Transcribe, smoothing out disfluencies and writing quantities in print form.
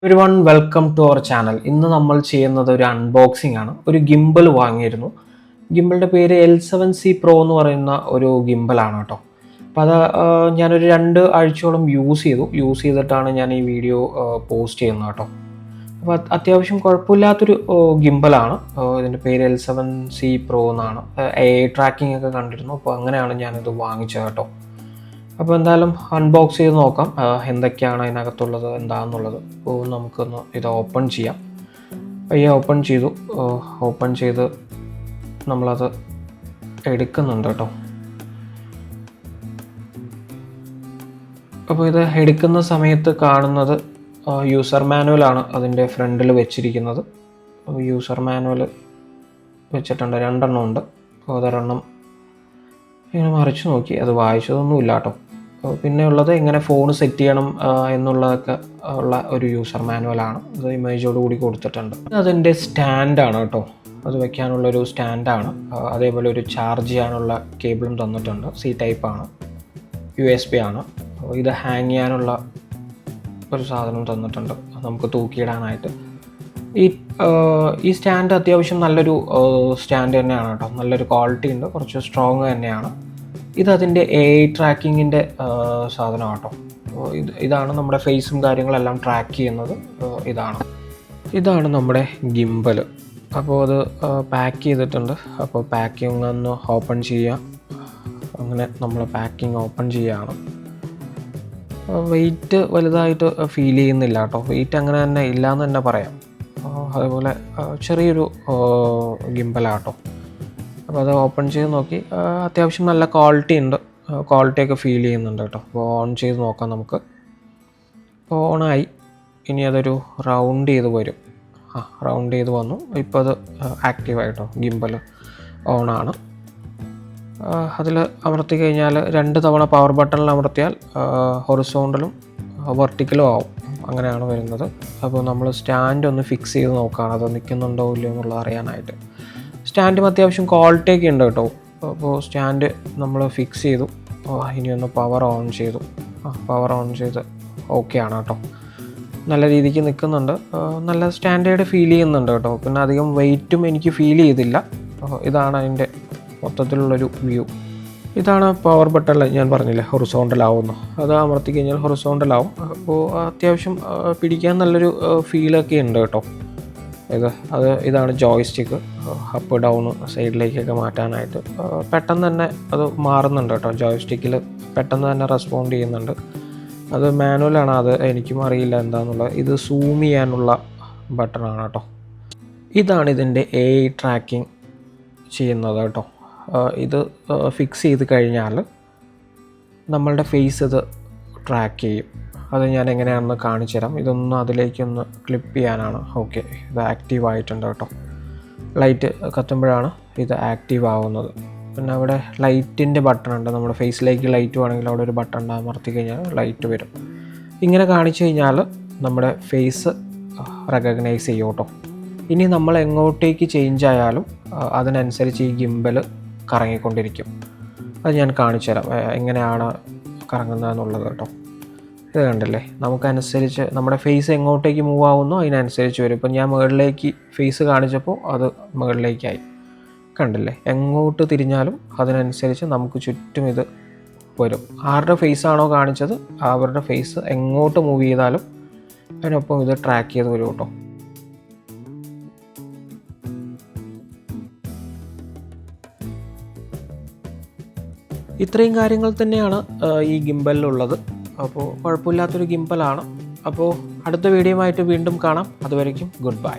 Everyone welcome to our channel. ഇന്ന് നമ്മൾ ചെയ്യുന്നത് ഒരു അൺബോക്സിംഗ് ആണ്. ഒരു ഗിംബൽ വാങ്ങിയിരുന്നു. ഗിംബലിൻ്റെ പേര് L7C Pro എന്ന് പറയുന്ന ഒരു ഗിംബലാണ് കേട്ടോ. അപ്പോൾ അത് ഞാനൊരു 2 ആഴ്ചയോളം യൂസ് ചെയ്തിട്ടാണ് ഞാൻ ഈ വീഡിയോ പോസ്റ്റ് ചെയ്യുന്നത് കേട്ടോ. അപ്പോൾ അത്യാവശ്യം കുഴപ്പമില്ലാത്തൊരു ഗിംബലാണ്. ഇതിൻ്റെ പേര് L7C Pro എന്നാണ്. AI ട്രാക്കിംഗ് ഒക്കെ കണ്ടിരുന്നു. അപ്പോൾ അങ്ങനെയാണ് ഞാനിത് വാങ്ങിച്ചത് കേട്ടോ. അപ്പോൾ എന്തായാലും അൺബോക്സ് ചെയ്ത് നോക്കാം എന്തൊക്കെയാണ് അതിനകത്തുള്ളത് എന്താണെന്നുള്ളത്. അപ്പോൾ നമുക്കൊന്ന് ഇത് ഓപ്പൺ ചെയ്യാം. പയ്യെ ഓപ്പൺ ചെയ്ത് നമ്മളത് എടുക്കുന്നുണ്ട് കേട്ടോ. അപ്പോൾ ഇത് എടുക്കുന്ന സമയത്ത് കാണുന്നത് യൂസർ മാനുവലാണ് അതിൻ്റെ ഫ്രണ്ടിൽ വെച്ചിരിക്കുന്നത്. യൂസർ മാനുവൽ വെച്ചിട്ടുണ്ട്, 2 എണ്ണം ഉണ്ട്. അപ്പോൾ അതൊരെണ്ണം ഇങ്ങനെ മറിച്ച് നോക്കി, അത് വായിച്ചതൊന്നുമില്ല കേട്ടോ. പിന്നെ ഉള്ളത് എങ്ങനെ ഫോൺ സെറ്റ് ചെയ്യണം എന്നുള്ളതൊക്കെ ഉള്ള ഒരു യൂസർ മാനുവലാണ്. അത് ഇമേജോട് കൂടി കൊടുത്തിട്ടുണ്ട്. അതിൻ്റെ സ്റ്റാൻഡാണ് കേട്ടോ, അത് വെക്കാനുള്ളൊരു സ്റ്റാൻഡാണ്. അതേപോലെ ഒരു ചാർജ് ചെയ്യാനുള്ള കേബിളും തന്നിട്ടുണ്ട്. C ടൈപ്പാണ്, USB ആണ്. ഇത് ഹാങ് ചെയ്യാനുള്ള ഒരു സാധനം തന്നിട്ടുണ്ട്, നമുക്ക് തൂക്കിയിടാനായിട്ട്. ഈ സ്റ്റാൻഡ് അത്യാവശ്യം നല്ലൊരു സ്റ്റാൻഡ് തന്നെയാണ് കേട്ടോ. നല്ലൊരു ക്വാളിറ്റി ഉണ്ട്, കുറച്ച് സ്ട്രോങ് തന്നെയാണ്. ഇതതിൻ്റെ AI ട്രാക്കിങ്ങിൻ്റെ സാധനമാണ് കേട്ടോ. ഇതാണ് നമ്മുടെ ഫേസും കാര്യങ്ങളെല്ലാം ട്രാക്ക് ചെയ്യുന്നത്. ഇതാണ് നമ്മുടെ ഗിംബൽ. അപ്പോൾ അത് പാക്ക് ചെയ്തിട്ടുണ്ട്. അപ്പോൾ പാക്കിംഗ് ഒന്ന് ഓപ്പൺ ചെയ്യാം. അങ്ങനെ നമ്മൾ പാക്കിംഗ് ഓപ്പൺ ചെയ്യുകയാണ്. വെയിറ്റ് വലുതായിട്ട് ഫീൽ ചെയ്യുന്നില്ല കേട്ടോ. വെയിറ്റ് അങ്ങനെ തന്നെ ഇല്ലയെന്ന് തന്നെ പറയാം. അതേപോലെ ചെറിയൊരു ഗിംബലാട്ടോ. അപ്പോൾ അത് ഓപ്പൺ ചെയ്ത് നോക്കി, അത്യാവശ്യം നല്ല ക്വാളിറ്റിയൊക്കെ ഫീൽ ചെയ്യുന്നുണ്ട് കേട്ടോ. അപ്പോൾ ഓൺ ചെയ്ത് നോക്കാം നമുക്ക്. അപ്പോൾ ഓണായി. ഇനി അതൊരു റൗണ്ട് ചെയ്ത് വരും. റൗണ്ട് ചെയ്ത് വന്നു. ഇപ്പോൾ അത് ആക്റ്റീവായിട്ടോ, ഗിംബൽ ഓണാണ്. അതിൽ അമർത്തി കഴിഞ്ഞാൽ 2 തവണ പവർ ബട്ടണിൽ അമർത്തിയാൽ ഹൊറിസോണ്ടലും വെർട്ടിക്കലും ആവും. അങ്ങനെയാണ് വരുന്നത്. അപ്പോൾ നമ്മൾ സ്റ്റാൻഡ് ഒന്ന് ഫിക്സ് ചെയ്ത് നോക്കുകയാണ്, അത് നിൽക്കുന്നുണ്ടോ ഇല്ലയോ എന്നുള്ളത് അറിയാനായിട്ട്. സ്റ്റാൻഡും അത്യാവശ്യം ക്വാളിറ്റിയൊക്കെ ഉണ്ട് കേട്ടോ. അപ്പോൾ സ്റ്റാൻഡ് നമ്മൾ ഫിക്സ് ചെയ്തു. ഇനി ഒന്ന് പവർ ഓൺ ചെയ്ത് ഓക്കെ ആണ് കേട്ടോ. നല്ല രീതിക്ക് നിൽക്കുന്നുണ്ട്. നല്ല സ്റ്റാൻഡേർഡ് ഫീൽ ചെയ്യുന്നുണ്ട് കേട്ടോ. പിന്നെ അധികം വെയിറ്റും എനിക്ക് ഫീൽ ചെയ്തില്ല. ഇതാണ് അതിൻ്റെ മൊത്തത്തിലുള്ളൊരു വ്യൂ. ഇതാണ് പവർ ബട്ടണിൽ ഞാൻ പറഞ്ഞില്ലേ ഹൊറിസോണ്ടലാവുന്നു. അത് അമർത്തി കഴിഞ്ഞാൽ ഹൊറിസോണ്ടലാവും. അപ്പോൾ അത്യാവശ്യം പിടിക്കാൻ നല്ലൊരു ഫീലൊക്കെ ഉണ്ട് കേട്ടോ. ഇതാണ് ജോയ്സ്റ്റിക്ക്. അപ്പ് ഡൗൺ സൈഡിലേക്കൊക്കെ മാറ്റാനായിട്ട് പെട്ടെന്ന് തന്നെ അത് മാറുന്നുണ്ട് കേട്ടോ. ജോയ്സ്റ്റിക്കിൽ പെട്ടെന്ന് തന്നെ റെസ്പോണ്ട് ചെയ്യുന്നുണ്ട്. അത് മാനുവലാണ്, അത് എനിക്കും അറിയില്ല എന്താണെന്നുള്ളത്. ഇത് സൂം ചെയ്യാനുള്ള ബട്ടണാണ് കേട്ടോ. ഇതാണ് ഇതിൻ്റെ AI ട്രാക്കിംഗ് ചെയ്യുന്നത് കേട്ടോ. ഇത് ഫിക്സ് ചെയ്ത് കഴിഞ്ഞാൽ നമ്മളുടെ ഫേസ് ഇത് ട്രാക്ക് ചെയ്യും. അത് ഞാൻ എങ്ങനെയാണെന്ന് കാണിച്ചു തരാം. ഇതൊന്ന് അതിലേക്കൊന്ന് ക്ലിപ്പ് ചെയ്യാനാണ്. ഓക്കെ, ഇത് ആക്റ്റീവ് ആയിട്ടുണ്ട് കേട്ടോ. ലൈറ്റ് കത്തുമ്പോഴാണ് ഇത് ആക്റ്റീവ് ആവുന്നത്. പിന്നെ അവിടെ ലൈറ്റിൻ്റെ ബട്ടൺ ഉണ്ട്. നമ്മുടെ ഫേസിലേക്ക് ലൈറ്റ് വേണമെങ്കിൽ അവിടെ ഒരു ബട്ടൺ അമർത്തി കഴിഞ്ഞാൽ ലൈറ്റ് വരും. ഇങ്ങനെ കാണിച്ചു കഴിഞ്ഞാൽ നമ്മുടെ ഫേസ് റെക്കഗ്നൈസ് ചെയ്യും കേട്ടോ. ഇനി നമ്മൾ എങ്ങോട്ടേക്ക് ചേഞ്ച് ആയാലും അതിനനുസരിച്ച് ഈ ഗിംബൽ കറങ്ങിക്കൊണ്ടിരിക്കും. അത് ഞാൻ കാണിച്ചു തരാം എങ്ങനെയാണ് കറങ്ങുന്നതെന്നുള്ളത് കേട്ടോ. ഇത് കണ്ടില്ലേ, നമുക്കനുസരിച്ച് നമ്മുടെ ഫേസ് എങ്ങോട്ടേക്ക് മൂവ് ആവുന്നോ അതിനനുസരിച്ച് വരും. ഇപ്പം ഞാൻ മുകളിലേക്ക് ഫേസ് കാണിച്ചപ്പോൾ അത് മുകളിലേക്കായി. കണ്ടില്ലേ, എങ്ങോട്ട് തിരിഞ്ഞാലും അതിനനുസരിച്ച് നമുക്ക് ചുറ്റും ഇത് വരും. ആരുടെ ഫേസാണോ കാണിച്ചത് അവരുടെ ഫേസ് എങ്ങോട്ട് മൂവ് ചെയ്താലും അതിനൊപ്പം ഇത് ട്രാക്ക് ചെയ്ത് വരും കേട്ടോ. ഇത്രയും കാര്യങ്ങൾ തന്നെയാണ് ഈ ഗിംബലിലുള്ളത്. അപ്പോൾ കുഴപ്പമില്ലാത്തൊരു ഗിംബലാണ്. അപ്പോൾ അടുത്ത വീഡിയോയുമായിട്ട് വീണ്ടും കാണാം. അതുവരേക്കും ഗുഡ് ബൈ.